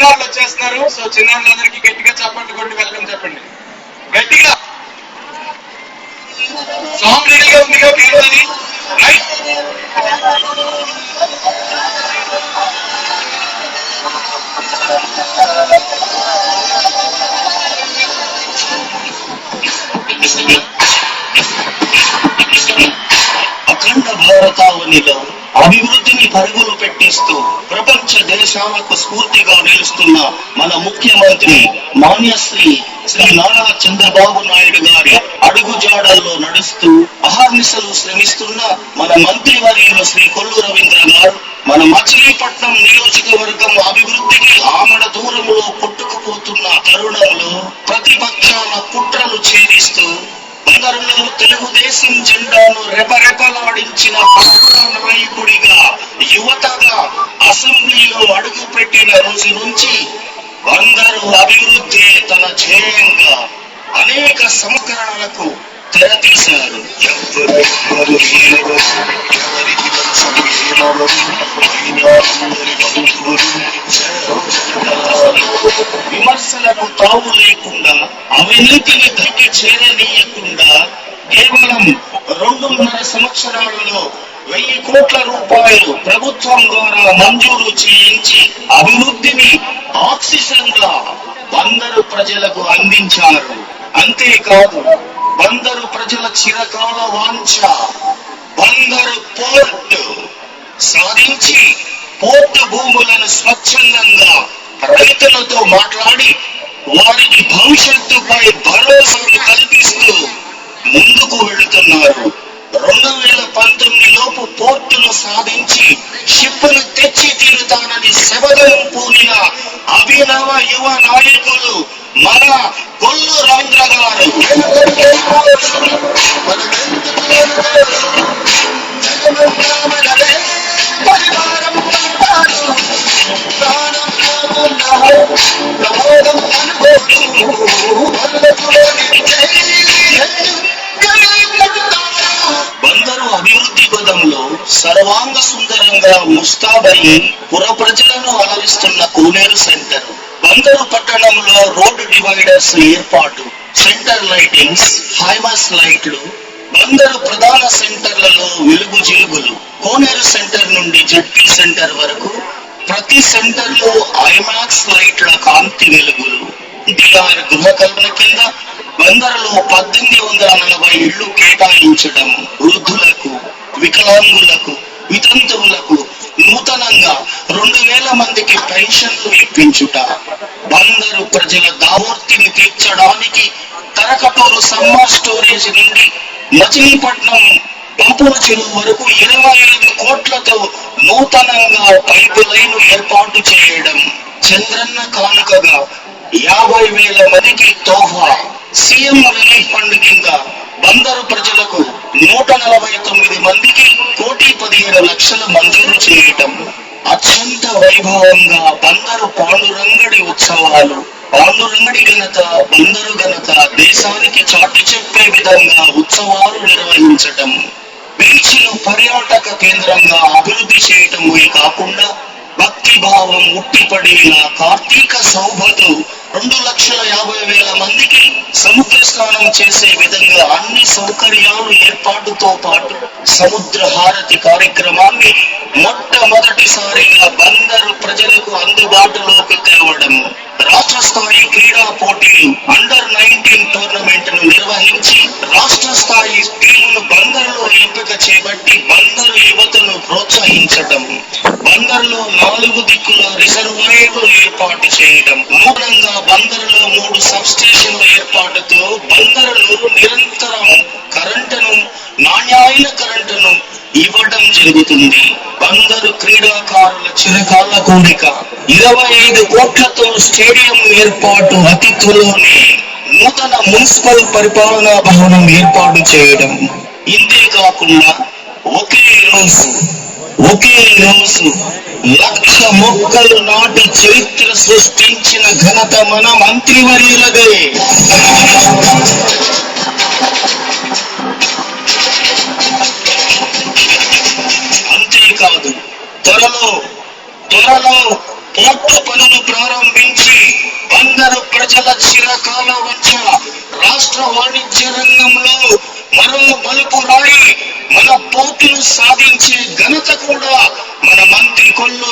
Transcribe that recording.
చిన్నారులు వచ్చేస్తున్నారు. సో చిన్నారులందరికీ గట్టిగా చప్పట్లు కొట్టి వెల్కమ్ చెప్పండి. గట్టిగా సాంగ్ రెడీగా ఉందిగా పేరుని రైట్. అఖండ భారతావనిలో అభివృద్ధిని పరుగులు పెట్టిస్తూ ప్రపంచ దేశాలకు స్ఫూర్తిగా నిలుస్తున్న మన ముఖ్యమంత్రి మాన్యశ్రీ శ్రీ నారా చంద్రబాబు నాయుడు గారి అడుగుజాడల్లో నడుస్తూ అహర్నిశలు శ్రమిస్తున్న మన మంత్రివర్యులు శ్రీ కొల్లు రవీంద్ర గారు మన మచిలీపట్నం నియోజకవర్గం అభివృద్ధికి ఆమడ దూరంలో కొట్టుకుపోతున్న తరుణంలో ప్రతిపక్షాల కుట్రలు ఛేదిస్తూ బందరులో తెలుగుదేశం జెండాను రెపరెపలాడించిన నాయకుడిగా యువతగా అసెంబ్లీలో అడుగు పెట్టిన రోజు నుంచి బందరు అభివృద్ధి తన ధ్యేయంగా అనేక సంస్కరణలకు తెరతీశారు. విమర్శలకు తావు లేకుండా అవినీతిని దక్కి చేరనీయకుండా కేవలం 2.5 సంవత్సరాలలో 1000 కోట్ల రూపాయలు ప్రభుత్వం ద్వారా మంజూరు చేయించి అభివృద్ధిని ఆక్సిజన్ గా బందరు ప్రజలకు అందించారు. అంతేకాదు బందరు ప్రజల చిరకాల వాంఛ బందరు పోర్టు సాధించి పోర్టు భూములను స్వచ్ఛందంగా రైతులతో మాట్లాడి వారికి భవిష్యత్తుపై భరోసాను కల్పిస్తూ ముందుకు వెళుతున్నారు. 2019 లోపు పోర్టును సాధించి షిప్పును తెచ్చి తీరుతానని శబదం పూనిన అభినవ యువ నాయకులు మన కొల్లు రవీంద్ర గారు బందరు అభివృద్ధి పదంలో సర్వాంగ సుందరంగా ముస్తాబయ్యి పుర ప్రజలను అలరిస్తున్న కోనేరు సెంటర్, బందరు పట్టణంలో రోడ్డు డివైడర్స్ ఏర్పాటు, సెంటర్ లైటింగ్స్, హైమాస్ లైట్లు, బందరు ప్రధాన సెంటర్లలో వెలుగు జిలుగులు, కోనేరు సెంటర్ నుండి జడ్పీ సెంటర్ వరకు ప్రతి సెంటర్ లో ఐమాక్స్ లైట్ల కాంతి వెలుగులు, డిఆర్ గృహకల్పన కింద బందరులో 1840 ఇళ్లు కేటాయించడం, వృద్ధులకు, వికలాంగులకు, వితంతువులకు నూతనంగా 2000 మందికి పెన్షన్లు ఇప్పించుట, బందరు ప్రజల దావోర్తిని తీర్చడానికి తరకటూరు సమ్మర్ స్టోరేజ్ నుండి మచిలీపట్నం పంపుల చెరువు వరకు 25 కోట్లతో నూతనంగా పైపు లైన్ ఏర్పాటు చేయడం, చంద్రన్న కానుకగా 50,000 మందికి తోహా, సీఎం రిలీఫ్ ఫండ్ కింద బందరు ప్రజలకు 149 మందికి 1,17,00,000 మంజూరు చేయటం, అత్యంత వైభవంగా బందరు పాండురంగడి ఉత్సవాలు, పాండురంగడి ఘనత, బందరు ఘనత దేశానికి చాటి చెప్పే విధంగా ఉత్సవాలు నిర్వహించటం, బీచ్ను పర్యాటక కేంద్రంగా అభివృద్ధి చేయటమే కాకుండా భక్తి భావం ఉట్టిపడిన కార్తీక శోభతో 2,50,000 మందికి సముద్ర స్నానం చేసే విధంగా అన్ని సౌకర్యాలు ఏర్పాటుతో పాటు సముద్ర హారతి కార్యక్రమాన్ని మొట్టమొదటిసారిగా బందరు ప్రజలకు అందుబాటులోకి తేవడం, రాష్ట్ర స్థాయి క్రీడా పోటీలు అండర్-19 టోర్నమెంట్ ను నిర్వహించి రాష్ట్ర స్థాయి టీమును బందరులో ఎంపిక చేపట్టి బందరు యువతను ప్రోత్సహించడం, బందరులో 4 దిక్కుల రిజర్వాయర్లు ఏర్పాటు చేయడం, నూతనంగా బందరులో 3 సబ్ స్టేషన్ల ఏర్పాటుతో బందరులో నిరంతరం కరెంటును, నాణ్యమైన కరెంటును ఇవ్వడం జరుగుతుంది. బందరు క్రీడాకారుల చిరకాల కోరిక 25 కోట్లతో స్టేడియం ఏర్పాటు, అతి త్వరలోనే నూతన మున్సిపల్ పరిపాలనా భవనం ఏర్పాటు చేయడం. ఇంతే కాకుండా ఒకే రోజు 1,00,000 మొక్కలు నాటి చరిత్ర సృష్టించిన ఘనత మన మంత్రివర్యులదే. అంతేకాదు త్వరలో పోర్టు పనులు ప్రారంభించి రంగంలో మరో మలుపు రాయి మన పోటీలు సాధించే ఘనత కూడా మన మంత్రి కొల్లు